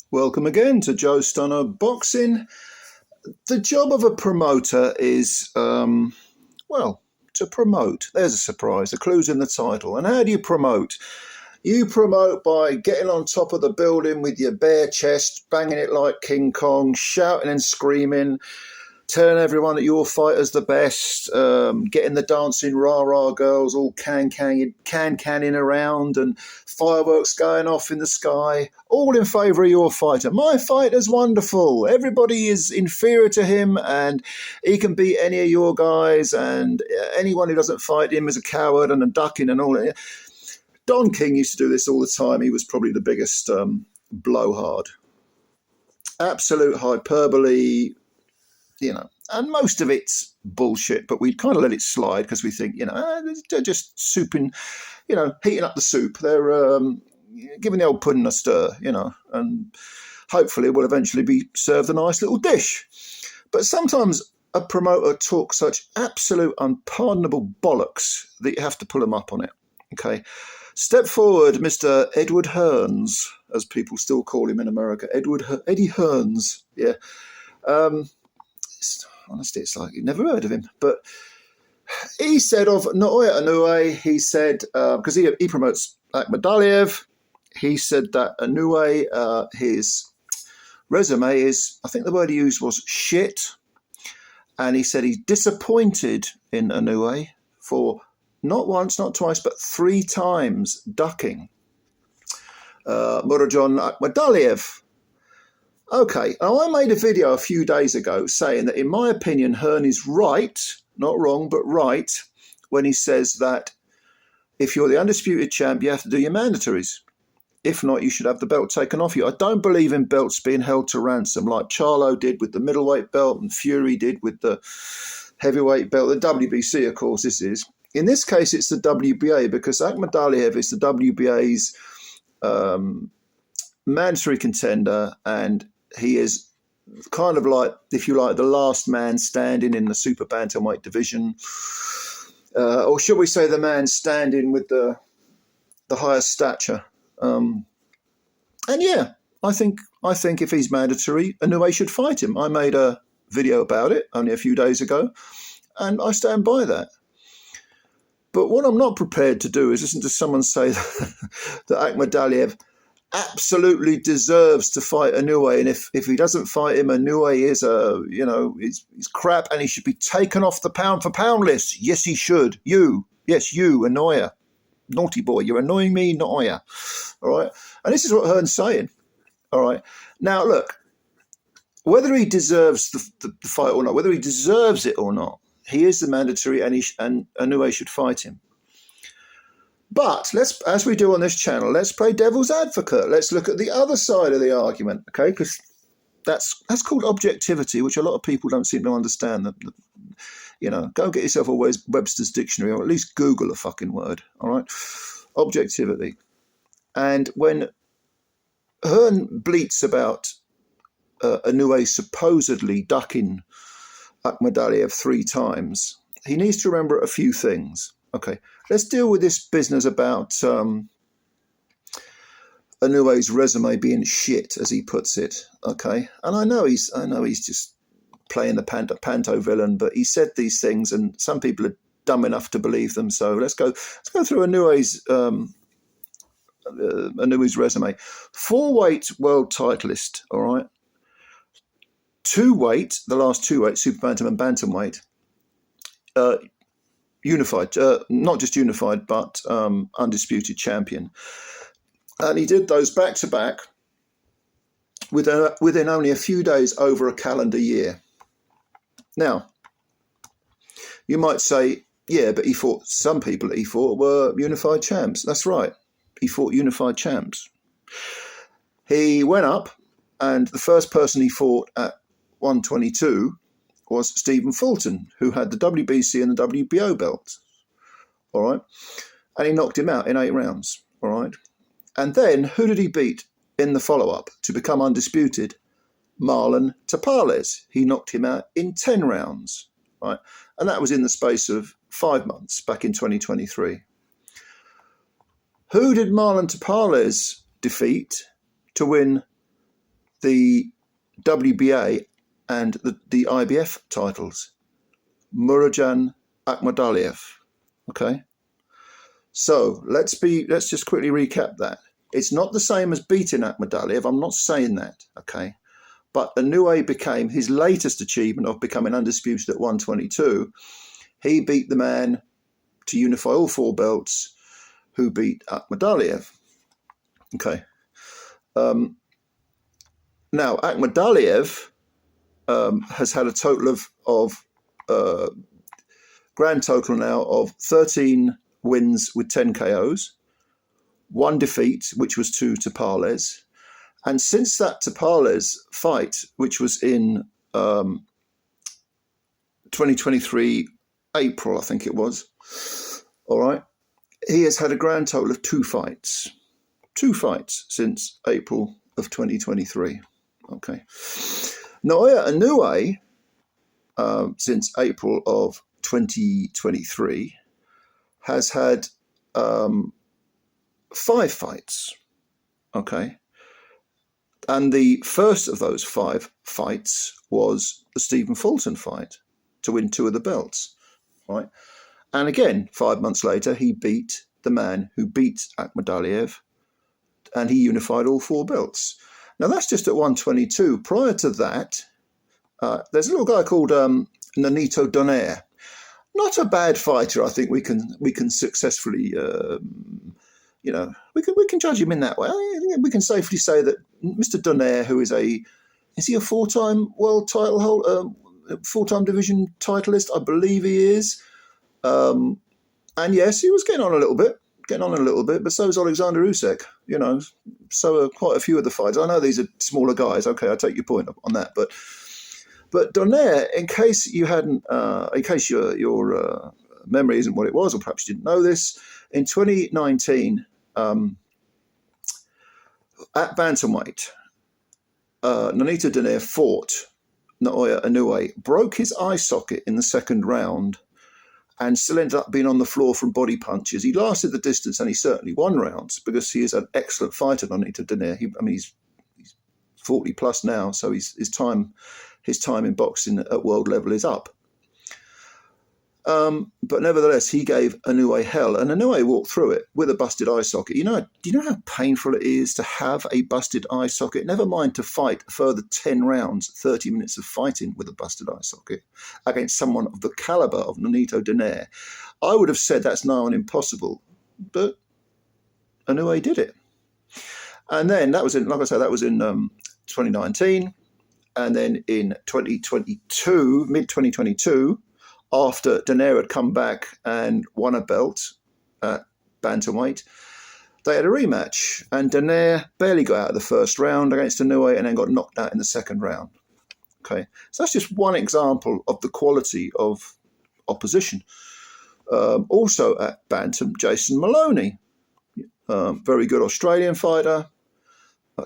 Welcome again to Joe Stunner Boxing. The job of a promoter is, to promote. There's a surprise. The clue's in the title. And how do you promote? You promote by getting on top of the building with your bare chest, banging it like King Kong, shouting and screaming, telling everyone that your fighter's the best, getting the dancing rah-rah girls all can-canning around and fireworks going off in the sky, all in favour of your fighter. My fighter's wonderful. Everybody is inferior to him and he can beat any of your guys, and anyone who doesn't fight him is a coward and a ducking and all that. Don King used to do this all the time. He was probably the biggest blowhard. Absolute hyperbole, and most of it's bullshit, but we kind of let it slide because we think, they're just souping, heating up the soup. They're giving the old pudding a stir, and hopefully it will eventually be served a nice little dish. But sometimes a promoter talks such absolute unpardonable bollocks that you have to pull them up on it, okay? Step forward, Mr. Edward Hearns, as people still call him in America. Eddie Hearns, yeah. Honestly, it's like you've never heard of him. But he said of Naoya Inoue, he said, because he promotes Akhmadaliev, he said that Inoue, his resume is, I think the word he used was shit. And he said he's disappointed in Inoue for not once, not twice, but 3 times ducking Murodjon Akhmadaliev. Okay, now I made a video a few days ago saying that in my opinion, Hearn is right, not wrong, but right, when he says that if you're the undisputed champ, you have to do your mandatories. If not, you should have the belt taken off you. I don't believe in belts being held to ransom like Charlo did with the middleweight belt and Fury did with the heavyweight belt. The WBC, of course, this is. In this case, it's the WBA because Akhmadaliev is the WBA's mandatory contender, and he is kind of like, if you like, the last man standing in the super bantamweight division, or should we say the man standing with the highest stature. And yeah, I think if he's mandatory, Inoue should fight him. I made a video about it only a few days ago, and I stand by that. But what I'm not prepared to do is listen to someone say that Akhmadaliev absolutely deserves to fight Inoue, and if he doesn't fight him, Inoue is he's crap, and he should be taken off the pound for pound list. Yes, he should. You, Inoue, naughty boy, you're annoying me, Naoya. All right, and this is what Hearn's saying. All right, now look, whether he deserves the fight or not, whether he deserves it or not, he is the mandatory, and Inoue should fight him. But let's, as we do on this channel, let's play devil's advocate. Let's look at the other side of the argument, okay? Because that's called objectivity, which a lot of people don't seem to understand. Go get yourself a Webster's dictionary, or at least Google a fucking word, all right? Objectivity. And when Hearn bleats about Inoue supposedly ducking Akhmadaliev 3 times, he needs to remember a few things. Okay, let's deal with this business about Inoue's resume being shit, as he puts it. Okay, and I know he's just playing the panto villain, but he said these things, and some people are dumb enough to believe them. So let's go through Inoue's resume. 4-weight world titleist. All right, 2-weight, the last 2-weight, super bantam and bantamweight. Unified, not just unified, but undisputed champion. And he did those back-to-back within only a few days over a calendar year. Now, you might say, yeah, but some people that he fought were unified champs. That's right. He fought unified champs. He went up, and the first person he fought at 122 was Stephen Fulton, who had the WBC and the WBO belts, all right? And he knocked him out in 8 rounds, all right? And then who did he beat in the follow-up to become undisputed? Marlon Tapales. He knocked him out in 10 rounds, right? And that was in the space of 5 months back in 2023. Who did Marlon Tapales defeat to win the WBA and the IBF titles. Murodjon, Akhmadaliev. Okay. So let's just quickly recap that. It's not the same as beating Akhmadaliev. I'm not saying that. Okay. But Inoue became his latest achievement of becoming undisputed at 122. He beat the man to unify all 4 belts who beat Akhmadaliev. Okay. Now, Akhmadaliev has had a total of grand total now of 13 wins with 10 KOs, 1 defeat, which was to Tapales. And since that Tapales fight, which was in 2023 April, I think it was, all right, he has had a grand total of 2 fights. 2 fights since April of 2023. Okay. Naoya Inoue, since April of 2023, has had 5 fights. Okay. And the first of those 5 fights was the Stephen Fulton fight to win 2 of the belts. Right. And again, 5 months later, he beat the man who beat Akhmadaliev, and he unified all 4 belts. Now, that's just at 122. Prior to that, there's a little guy called Nonito Donaire. Not a bad fighter. I think we can successfully, we can judge him in that way. I think we can safely say that Mr. Donaire, who is he a 4-time world title holder, 4-time division titleist? I believe he is. And yes, he was getting on a little bit, but so is Alexander Usyk. So are quite a few of the fighters. I know these are smaller guys. Okay, I take your point on that, but Donaire, in case you hadn't, in case your memory isn't what it was, or perhaps you didn't know this, in 2019, at bantamweight, Nonito Donaire fought Naoya Inoue, broke his eye socket in the 2nd round, and still ended up being on the floor from body punches. He lasted the distance, and he certainly won rounds because he is an excellent fighter, Nonito Donaire. He's 40 plus now, so his time in boxing at world level is up. But nevertheless, he gave Inoue hell, and Inoue walked through it with a busted eye socket. Do you know how painful it is to have a busted eye socket? Never mind to fight a further 10 rounds, 30 minutes of fighting with a busted eye socket against someone of the caliber of Nonito Donaire. I would have said that's now an impossible, but Inoue did it. And then that was in 2019, and then in 2022, mid-2022, after Donaire had come back and won a belt at bantamweight, they had a rematch, and Donaire barely got out of the 1st round against Inoue and then got knocked out in the 2nd round. Okay, so that's just one example of the quality of opposition. Also at bantam, Jason Maloney, very good Australian fighter,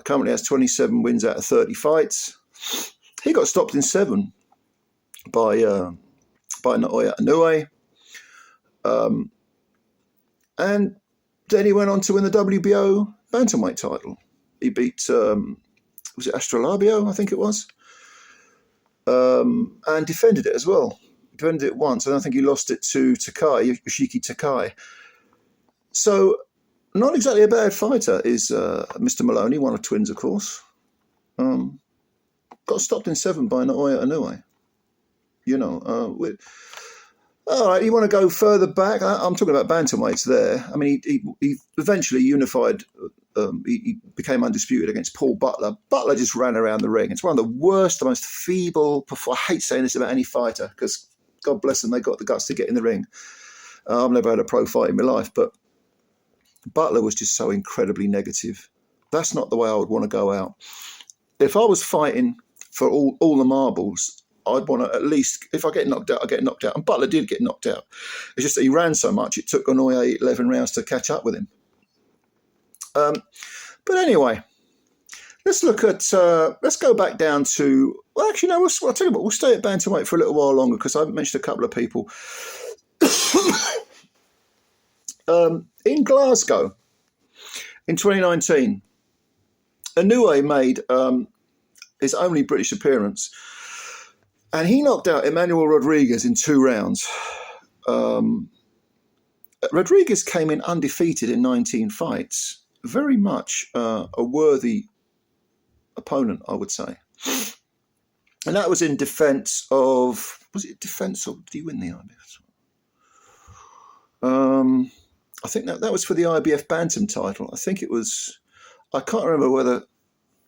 currently has 27 wins out of 30 fights. He got stopped in 7 by Naoya Inoue. And then he went on to win the WBO bantamweight title. He beat, was it Astrolabio, I think it was? And defended it as well. Defended it once, and I think he lost it to Yoshiki Takai. So, not exactly a bad fighter is Mr. Maloney, one of twins, of course. Got stopped in 7 by Naoya Inoue. All right, you want to go further back? I'm talking about bantamweights there. I mean, he eventually unified. He became undisputed against Paul Butler. Butler just ran around the ring. It's one of the worst, the most feeble. I hate saying this about any fighter because, God bless them, they got the guts to get in the ring. I've never had a pro fight in my life, but Butler was just so incredibly negative. That's not the way I would want to go out. If I was fighting for all the marbles, I'd want to at least, if I get knocked out, I get knocked out. And Butler did get knocked out. It's just that he ran so much, it took Inoue 11 rounds to catch up with him. But anyway, let's look at, let's go back down to, well, actually, no, I'll tell you what, we'll stay at bantamweight for a little while longer because I haven't mentioned a couple of people. In Glasgow, in 2019, Inoue made his only British appearance. And he knocked out Emmanuel Rodriguez in 2 rounds. Rodriguez came in undefeated in 19 fights. Very much a worthy opponent, I would say. And that was in defence of... Was it defence or did he win the IBF? I think that was for the IBF Bantam title. I think it was... I can't remember whether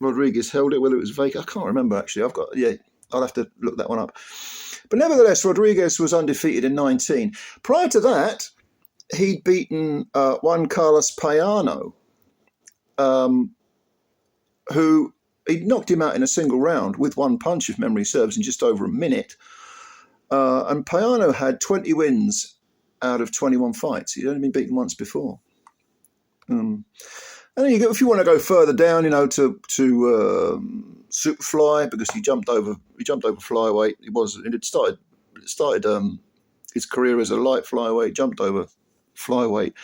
Rodriguez held it, whether it was vacant. I can't remember, actually. I'll have to look that one up. But nevertheless, Rodriguez was undefeated in 19. Prior to that, he'd beaten Juan Carlos Payano, who he'd knocked him out in a single round with 1 punch, if memory serves, in just over a minute. And Payano had 20 wins out of 21 fights. He'd only been beaten once before. And then if you want to go further down, to Superfly, because he jumped over flyweight. It started his career as a light flyweight, jumped over flyweight,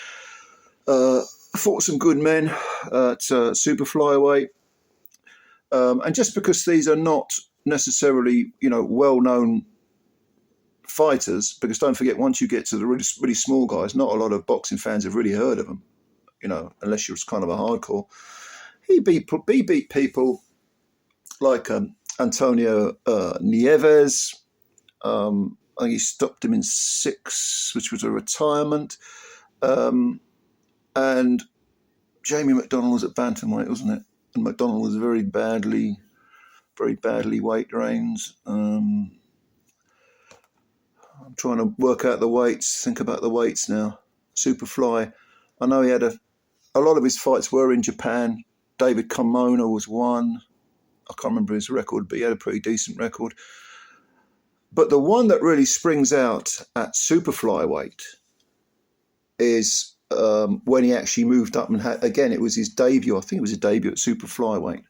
fought some good men at super flyweight. And just because these are not necessarily, well-known fighters, because don't forget, once you get to the really, really small guys, not a lot of boxing fans have really heard of them, unless you're kind of a hardcore. He beat people like Antonio Nieves. I think he stopped him in 6, which was a retirement. And Jamie McDonnell was at bantamweight, wasn't it? And McDonnell was very badly weight rains. I'm trying to work out the weights, think about the weights now. Superfly, I know he had a lot of his fights were in Japan. David Carmona was one. I can't remember his record, but he had a pretty decent record. But the one that really springs out at super flyweight is when he actually moved up and again, it was his debut. I think it was his debut at super flyweight.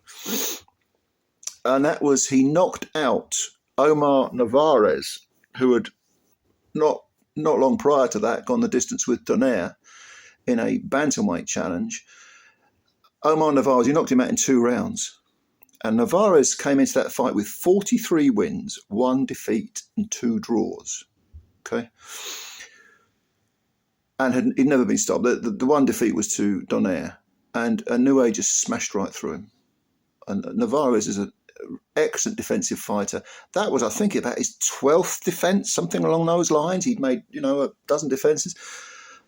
And that was, he knocked out Omar Navarez, who had not long prior to that gone the distance with Donaire in a bantamweight challenge. Omar Navarez, he knocked him out in 2 rounds. And Navarez came into that fight with 43 wins, 1 defeat and 2 draws. Okay. And he'd never been stopped. The 1 defeat was to Donaire. And Inoue just smashed right through him. And Navarez is an excellent defensive fighter. That was, I think, about his 12th defense, something along those lines. He'd made, a dozen defenses.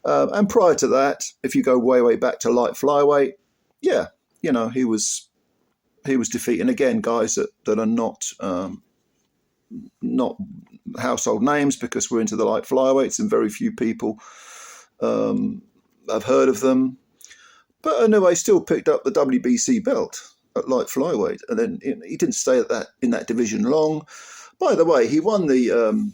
And prior to that, if you go way back to light flyweight, yeah, he was defeating, again, guys that are not household names, because we're into the light flyweights and very few people have heard of them. But Inoue still picked up the WBC belt at light flyweight, and then he didn't stay in that division long. By the way, he won the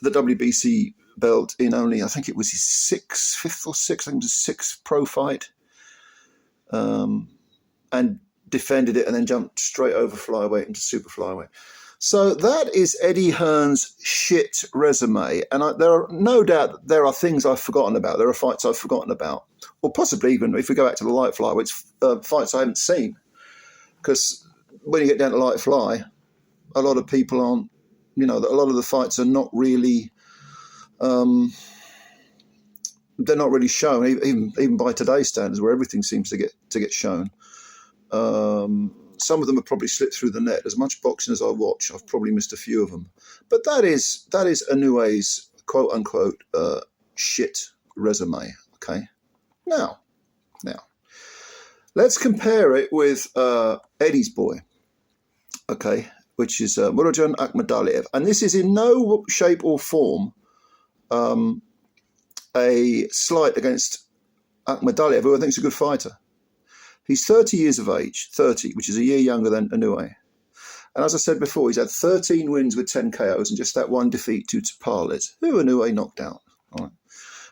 WBC belt in only, I think it was his 5th or 6th, I think it was his 6th pro fight, and defended it and then jumped straight over flyweight into super flyweight. So that is Eddie Hearn's shit resume. And there are no doubt that there are things I've forgotten about. There are fights I've forgotten about. Or possibly even, if we go back to the light flyweights, fights I haven't seen. Because when you get down to light fly, a lot of people aren't, a lot of the fights are not really, they're not really shown, even by today's standards, where everything seems to get shown. Some of them have probably slipped through the net. As much boxing as I watch, I've probably missed a few of them. But that is Inoue's quote unquote shit resume. Okay. Now, let's compare it with Eddie's boy. Okay, which is Murodjon Akhmadaliev, and this is in no shape or form a slight against Akhmadaliev, who I think is a good fighter. He's 30 years of age, 30, which is a year younger than Inoue. And as I said before, he's had 13 wins with 10 KOs and just that 1 defeat to Tapales, who Inoue knocked out. All right.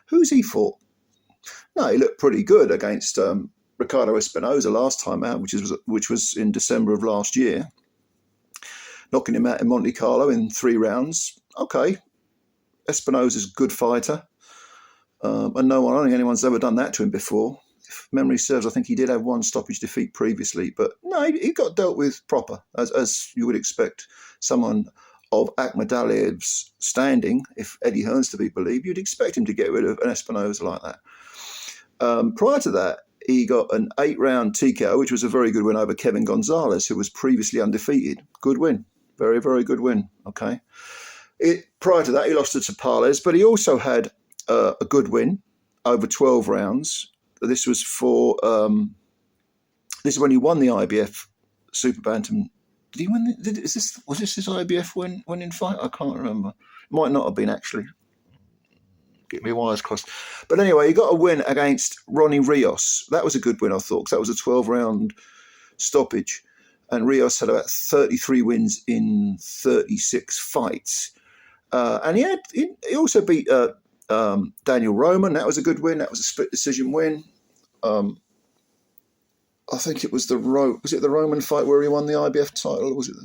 Who's he fought? No, he looked pretty good against Ricardo Espinosa last time out, which was in December of last year, knocking him out in Monte Carlo in 3 rounds. Okay, Espinosa's a good fighter. And I don't think anyone's ever done that to him before. If memory serves, I think he did have one stoppage defeat previously, but no, he got dealt with proper, as you would expect someone of Akhmadaliev's standing. If Eddie Hearn's to be believed, you'd expect him to get rid of an Espinosa like that. Prior to that, he got an 8-round TKO, which was a very good win over Kevin Gonzalez, who was previously undefeated. Good win. Very, very good win. Okay. Prior to that, he lost to Tapales, but he also had a good win over 12 rounds. This was for this is when he won the IBF Super Bantam. Did he win? Was this his IBF winning fight? I can't remember. Might not have been, actually. Get me wires crossed. But anyway, he got a win against Ronnie Rios. That was a good win, I thought, because that was a 12-round stoppage. And Rios had about 33 wins in 36 fights. And he also beat Daniel Roman. That was a good win. That was a split decision win. I think it was the Roman fight where he won the IBF title? Or was it?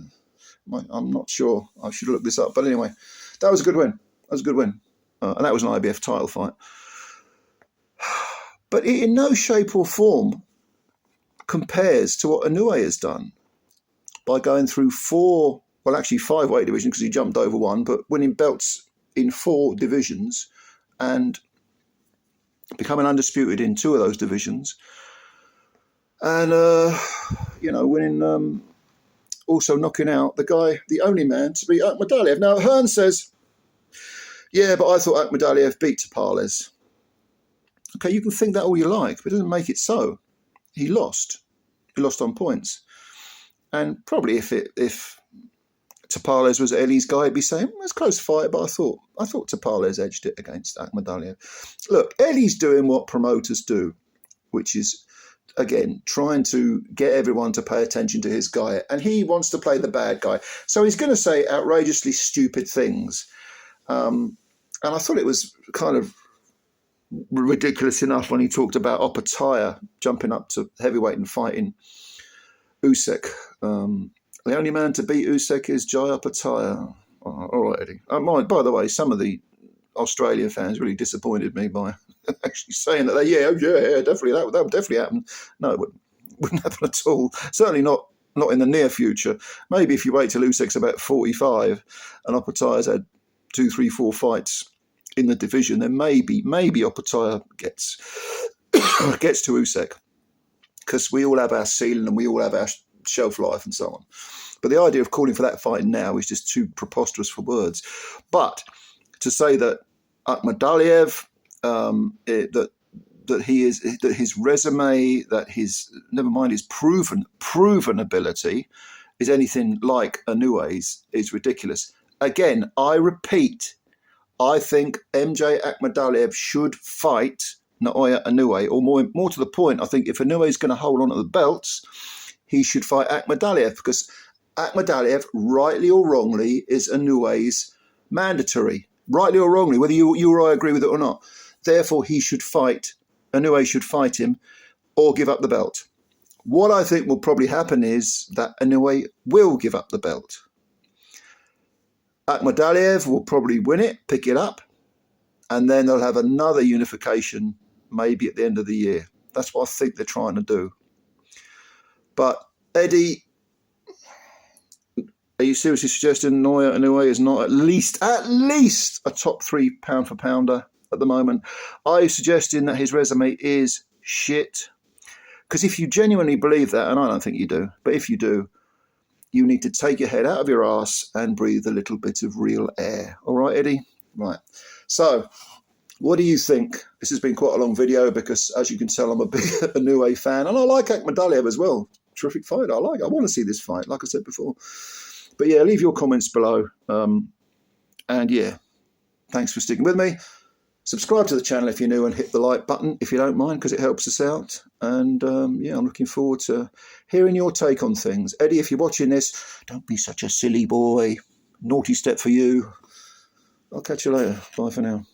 I'm not sure. I should look this up. But anyway, that was a good win. That was a good win. And that was an IBF title fight. But it in no shape or form compares to what Inoue has done by going through 5 weight divisions, because he jumped over one, but winning belts in 4 divisions and becoming undisputed in 2 of those divisions. And, winning, also knocking out the only man to beat Akhmadaliev. Now, Hearn says, yeah, but I thought Akhmadaliev beat Tapales. Okay, you can think that all you like, but it doesn't make it so. He lost. He lost on points. And probably if Tapales was Ellie's guy, he'd be saying, it's a close fight, but I thought Tapales edged it against Akhmadaliev. Look, Ellie's doing what promoters do, which is, again, trying to get everyone to pay attention to his guy. And he wants to play the bad guy. So he's going to say outrageously stupid things. And I thought it was kind of ridiculous enough when he talked about Opataya jumping up to heavyweight and fighting Usyk. The only man to beat Usyk is Jai Opataya. Oh, all right, Eddie. By the way, some of the Australian fans really disappointed me by actually saying that definitely that would definitely happen. No, it wouldn't happen at all. Certainly not in the near future. Maybe if you wait till Usyk's about 45 and Opataya's had 2, 3, 4 fights in the division, then maybe Opataya gets to Usyk, because we all have our ceiling and we all have our shelf life and so on. But the idea of calling for that fight now is just too preposterous for words. But to say that Akhmadaliev, that his resume, that his proven ability is anything like Inoue's is ridiculous. Again, I repeat, I think MJ Akhmadaliev should fight Naoya Inoue, or more to the point, I think if Inoue is going to hold on to the belts, he should fight Akhmadaliev, because Akhmadaliev, rightly or wrongly, is Inoue's mandatory. Rightly or wrongly, whether you or I agree with it or not. Therefore, Inoue should fight him or give up the belt. What I think will probably happen is that Inoue will give up the belt. Akhmadaliev will probably win it, pick it up, and then they'll have another unification maybe at the end of the year. That's what I think they're trying to do. But, Eddie, are you seriously suggesting Naoya Inoue is not at least a top 3 pound for pounder at the moment? Are you suggesting that his resume is shit? Because if you genuinely believe that, and I don't think you do, but if you do, you need to take your head out of your ass and breathe a little bit of real air. All right, Eddie? Right. So, what do you think? This has been quite a long video because, as you can tell, I'm a big Inoue fan. And I like Akhmadaliev as well. Terrific fight. I want to see this fight, like I said before. But yeah, leave your comments below. And yeah, thanks for sticking with me. Subscribe to the channel if you're new and hit the like button if you don't mind, because it helps us out. And yeah, I'm looking forward to hearing your take on things. Eddie, if you're watching this, don't be such a silly boy. Naughty step for you. I'll catch you later. Bye for now.